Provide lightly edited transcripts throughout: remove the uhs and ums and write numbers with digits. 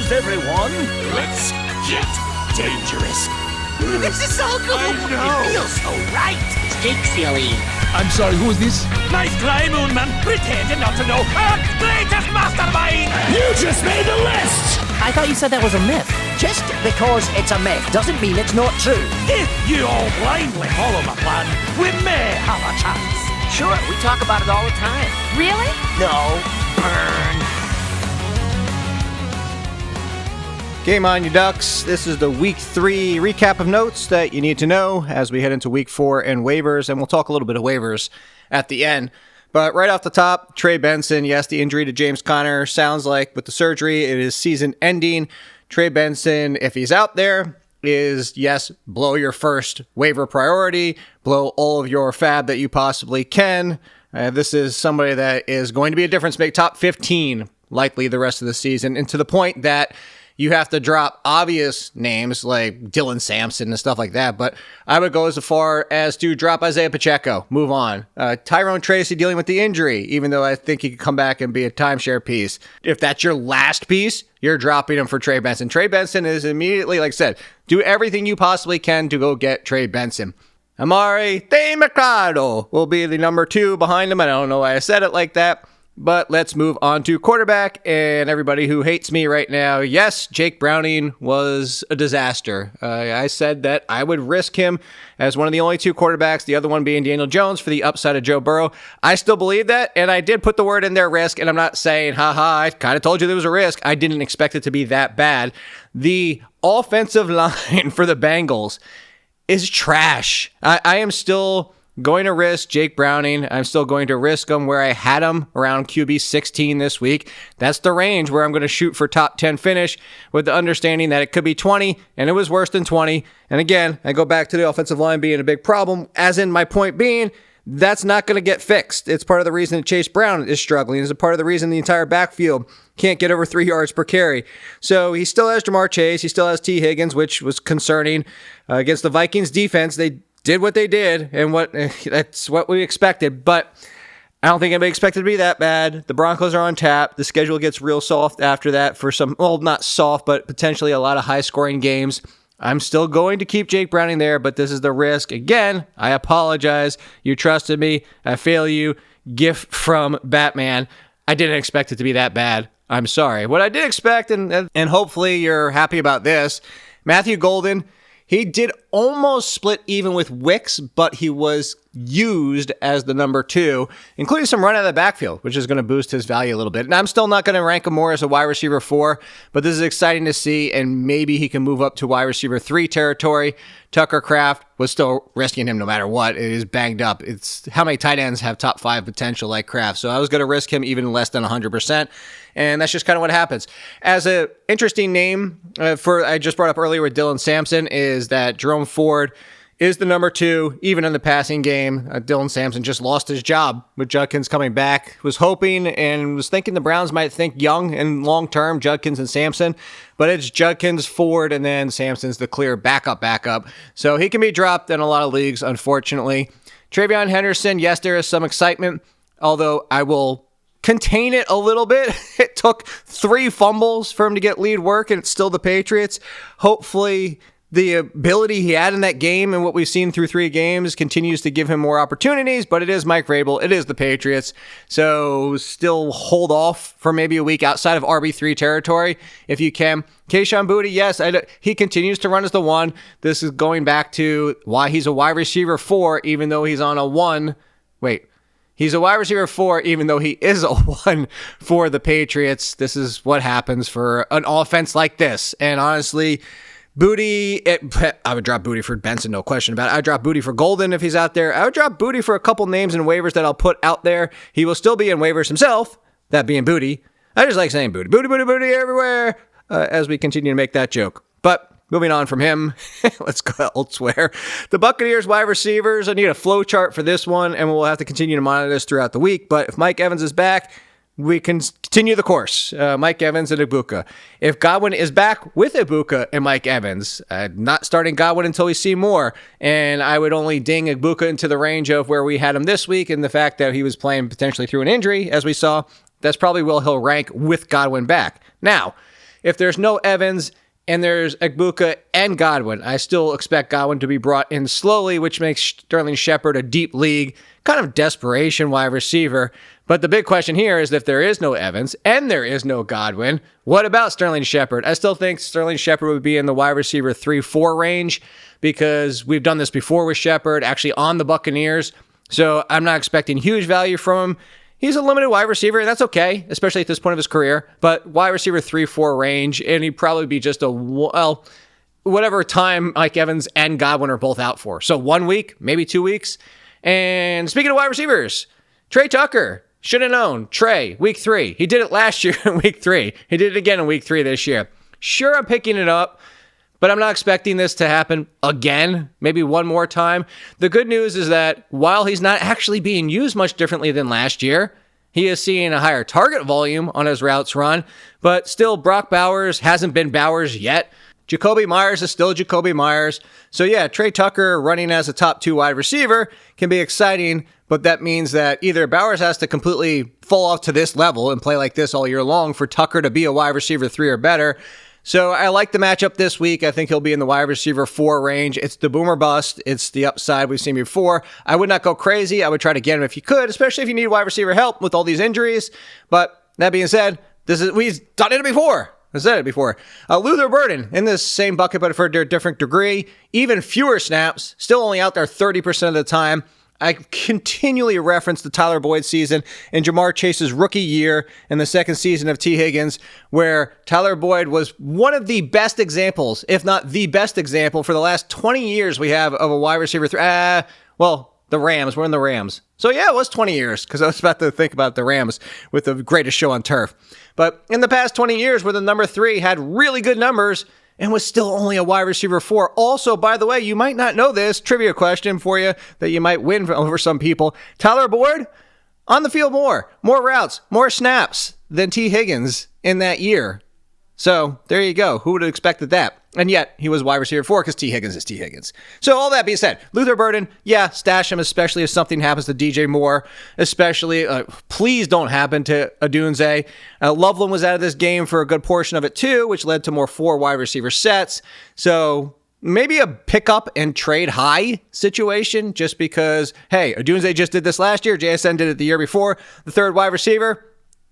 confused, everyone. Let's get dangerous. This is so cool. I know. It feels so right. Jake silly. I'm sorry, who is this? Nice try, Moonman, pretending not to know our greatest mastermind. You just made the list. I thought you said that was a myth. Just because it's a myth doesn't mean it's not true. If you all blindly follow my plan, we may have a chance. Sure, we talk about it all the time. Really? No, burn. Game on, you Ducks. This is the Week 3 recap of notes that you need to know as we head into Week 4 and waivers, and we'll talk a little bit of waivers at the end. But right off the top, Trey Benson, yes, the injury to James Conner sounds like with the surgery, it is season ending. Trey Benson, if he's out there, is, yes, blow your first waiver priority, blow all of your fab that you possibly can. This is somebody that is going to be a difference maker, top 15 likely the rest of the season, and to the point that you have to drop obvious names like Dylan Sampson and stuff like that, but I would go as far as to drop Isaiah Pacheco, move on. Tyrone Tracy dealing with the injury, even though I think he could come back and be a timeshare piece. If that's your last piece, you're dropping him for Trey Benson. Trey Benson is immediately, like I said, do everything you possibly can to go get Trey Benson. Amari Mercado will be the number 2 behind him. I don't know why I said it like that. But let's move on to quarterback and everybody who hates me right now. Yes, Jake Browning was a disaster. I said that I would risk him as one of the only 2 quarterbacks, the other one being Daniel Jones for the upside of Joe Burrow. I still believe that, and I did put the word in there, risk, and I'm not saying, haha, I kind of told you there was a risk. I didn't expect it to be that bad. The offensive line for the Bengals is trash. I am still going to risk Jake Browning. I'm still going to risk him where I had him around QB 16 this week. That's the range where I'm going to shoot for top 10 finish with the understanding that it could be 20, and it was worse than 20. And again, I go back to the offensive line being a big problem, as in my point being, that's not going to get fixed. It's part of the reason that Chase Brown is struggling. It's a part of the reason the entire backfield can't get over 3 yards per carry. So he still has Jamar Chase. He still has T. Higgins, which was concerning. Against the Vikings defense, they did what they did, and that's what we expected, but I don't think anybody expected it to be that bad. The Broncos are on tap. The schedule gets real soft after that for some, well, not soft, but potentially a lot of high-scoring games. I'm still going to keep Jake Browning there, but this is the risk. Again, I apologize. You trusted me. I fail you. Gift from Batman. I didn't expect it to be that bad. I'm sorry. What I did expect, and hopefully you're happy about this, Matthew Golden, he did almost split even with Wicks, but he was used as the number 2, including some run out of the backfield, which is going to boost his value a little bit. And I'm still not going to rank him more as a wide receiver 4, but this is exciting to see, and maybe he can move up to wide receiver 3 territory. Tucker Kraft was still risking him no matter what. It is banged up. It's how many tight ends have top 5 potential like Kraft. So I was going to risk him even less than 100%. And that's just kind of what happens. As an interesting name I just brought up earlier with Dylan Sampson is that Jerome Ford is the number 2, even in the passing game. Dylan Sampson just lost his job with Judkins coming back. Was hoping and was thinking the Browns might think young and long-term, Judkins and Sampson. But it's Judkins, Ford, and then Sampson's the clear backup. So he can be dropped in a lot of leagues, unfortunately. TreVeyon Henderson, yes, there is some excitement, although I will contain it a little bit. It took 3 fumbles for him to get lead work, and it's still the Patriots. Hopefully the ability he had in that game and what we've seen through 3 games continues to give him more opportunities, but it is Mike Vrabel. It is the Patriots. So still hold off for maybe a week outside of RB3 territory if you can. Kayshon Boutte, yes, he continues to run as the 1. This is going back to why he's a wide receiver 4, even though he's on a 1. He's a wide receiver 4, even though he is a 1 for the Patriots. This is what happens for an offense like this. And honestly, Boutte, I would drop Boutte for Benson, no question about it. I would drop Boutte for Golden if he's out there. I would drop Boutte for a couple names in waivers that I'll put out there. He will still be in waivers himself, that being Boutte. I just like saying Boutte. Boutte everywhere as we continue to make that joke. But moving on from him, let's go elsewhere. The Buccaneers wide receivers, I need a flow chart for this one, and we'll have to continue to monitor this throughout the week. But if Mike Evans is back, we can continue the course. Mike Evans and Ibuka. If Godwin is back with Ibuka and Mike Evans, not starting Godwin until we see more. And I would only ding Ibuka into the range of where we had him this week, and the fact that he was playing potentially through an injury, as we saw. That's probably where he'll rank with Godwin back. Now, if there's no Evans and there's Egbuka and Godwin, I still expect Godwin to be brought in slowly, which makes Sterling Shepard a deep league, kind of desperation wide receiver. But the big question here is if there is no Evans and there is no Godwin, what about Sterling Shepard? I still think Sterling Shepard would be in the wide receiver 3-4 range because we've done this before with Shepard, actually on the Buccaneers. So I'm not expecting huge value from him. He's a limited wide receiver, and that's okay, especially at this point of his career. But wide receiver 3-4 range, and he'd probably be just whatever time Mike Evans and Godwin are both out for. So 1 week, maybe 2 weeks. And speaking of wide receivers, Tre Tucker. Should have known. Trey, week 3. He did it last year in week 3. He did it again in week 3 this year. Sure, I'm picking it up, but I'm not expecting this to happen again, maybe one more time. The good news is that while he's not actually being used much differently than last year, he is seeing a higher target volume on his routes run, but still Brock Bowers hasn't been Bowers yet. Jacoby Myers is still Jacoby Myers. So yeah, Tre Tucker running as a top 2 wide receiver can be exciting, but that means that either Bowers has to completely fall off to this level and play like this all year long for Tucker to be a wide receiver 3 or better. So I like the matchup this week. I think he'll be in the wide receiver 4 range. It's the boomer bust. It's the upside we've seen before. I would not go crazy. I would try to get him if you could, especially if you need wide receiver help with all these injuries. But that being said, we've done it before. I said it before. Luther Burden in this same bucket, but for a different degree. Even fewer snaps. Still only out there 30% of the time. I continually reference the Tyler Boyd season and Jamar Chase's rookie year in the second season of T. Higgins, where Tyler Boyd was one of the best examples, if not the best example, for the last 20 years we have of a wide receiver. The Rams. We're in the Rams. So yeah, it was 20 years because I was about to think about the Rams with the greatest show on turf. But in the past 20 years where the number 3 had really good numbers and was still only a wide receiver 4. Also, by the way, you might not know this, trivia question for you that you might win over some people. Tyler Boyd, on the field more routes, more snaps than T. Higgins in that year. So there you go. Who would have expected that? And yet he was wide receiver 4 because T. Higgins is T. Higgins. So all that being said, Luther Burden, yeah, stash him, especially if something happens to DJ Moore, especially please don't happen to Odunze. Loveland was out of this game for a good portion of it too, which led to more 4 wide receiver sets. So maybe a pick up and trade high situation just because, hey, Odunze just did this last year. JSN did it the year before. The 3rd wide receiver,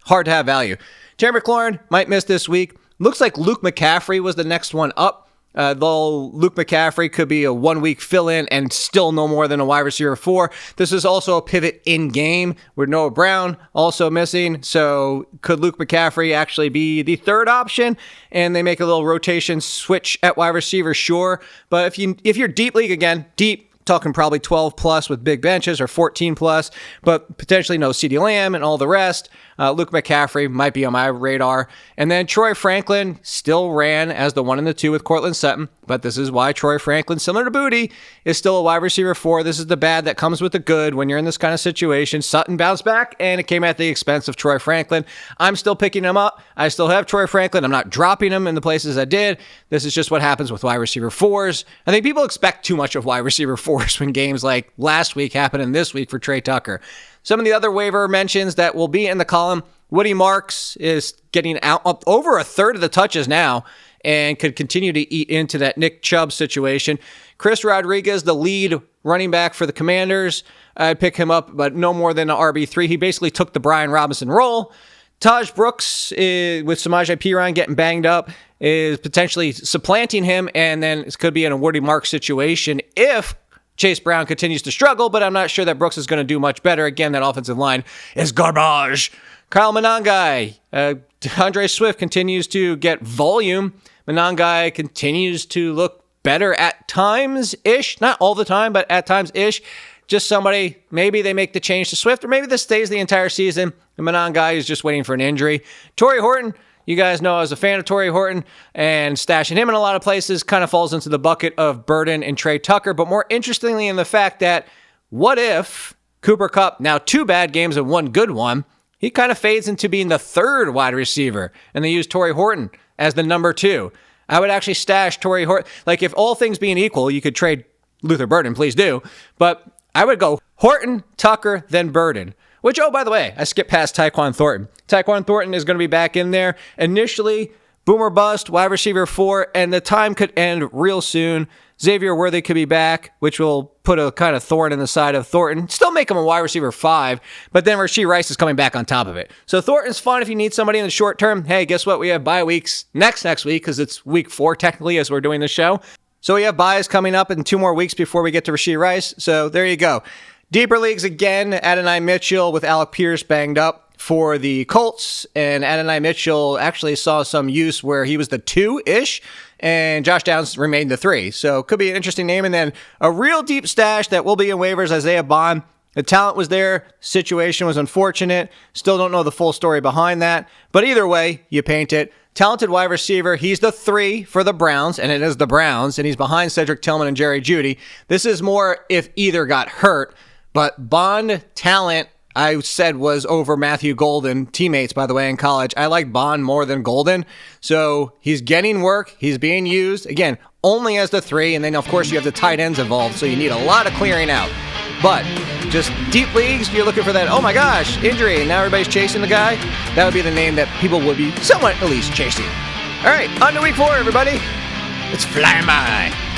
hard to have value. Terry McLaurin might miss this week. Looks like Luke McCaffrey was the next one up. Though Luke McCaffrey could be a 1-week fill-in and still no more than a wide receiver 4. This is also a pivot in-game with Noah Brown also missing. So could Luke McCaffrey actually be the 3rd option? And they make a little rotation switch at wide receiver, sure. But if you're deep league again, deep, talking probably 12 plus with big benches or 14 plus, but potentially no CeeDee Lamb and all the rest. Luke McCaffrey might be on my radar. And then Troy Franklin still ran as the 1 and the 2 with Cortland Sutton, but this is why Troy Franklin, similar to Booty, is still a wide receiver 4. This is the bad that comes with the good when you're in this kind of situation. Sutton bounced back, and it came at the expense of Troy Franklin. I'm still picking him up. I still have Troy Franklin. I'm not dropping him in the places I did. This is just what happens with wide receiver 4s. I think people expect too much of wide receiver 4s when games like last week happen and this week for Tre Tucker. Some of the other waiver mentions that will be in the column, Woody Marks is getting out over a third of the touches now and could continue to eat into that Nick Chubb situation. Chris Rodriguez, the lead running back for the Commanders, I'd pick him up, but no more than an RB3. He basically took the Brian Robinson role. Taj Brooks, with Samaje Perine getting banged up, is potentially supplanting him, and then it could be in a Woody Marks situation if Chase Brown continues to struggle, but I'm not sure that Brooks is going to do much better. Again, that offensive line is garbage. Kyle Monangai. DeAndre Swift continues to get volume. Monangai continues to look better at times-ish. Not all the time, but at times-ish. Just somebody, maybe they make the change to Swift, or maybe this stays the entire season. The Monangai is just waiting for an injury. Torrey Horton. You guys know I was a fan of Torrey Horton, and stashing him in a lot of places kind of falls into the bucket of Burden and Tre Tucker, but more interestingly in the fact that what if Cooper Kupp, now 2 bad games and 1 good one, he kind of fades into being the 3rd wide receiver, and they use Torrey Horton as the number 2. I would actually stash Torrey Horton. Like, if all things being equal, you could trade Luther Burden, please do, but I would go Horton, Tucker, then Burden. Which, oh, by the way, I skipped past Tyquan Thornton. Tyquan Thornton is going to be back in there. Initially, Boomer bust, wide receiver 4, and the time could end real soon. Xavier Worthy could be back, which will put a kind of thorn in the side of Thornton. Still make him a wide receiver 5, but then Rashee Rice is coming back on top of it. So Thornton's fine if you need somebody in the short term. Hey, guess what? We have bye weeks next week because it's week 4 technically as we're doing this show. So we have buys coming up in 2 more weeks before we get to Rashee Rice. So there you go. Deeper leagues again, Adonai Mitchell with Alec Pierce banged up for the Colts, and Adonai Mitchell actually saw some use where he was the 2-ish, and Josh Downs remained the 3. So could be an interesting name. And then a real deep stash that will be in waivers, Isaiah Bond. The talent was there. Situation was unfortunate. Still don't know the full story behind that. But either way, you paint it. Talented wide receiver. He's the 3 for the Browns, and it is the Browns, and he's behind Cedric Tillman and Jerry Jeudy. This is more if either got hurt, but Bond talent, I said, was over Matthew Golden, teammates, by the way, in college. I like Bond more than Golden. So he's getting work. He's being used, again, only as the 3. And then, of course, you have the tight ends involved. So you need a lot of clearing out. But just deep leagues, you're looking for that, oh my gosh, injury, and now everybody's chasing the guy. That would be the name that people would be somewhat at least chasing. All right, on to week 4, everybody. It's fly by.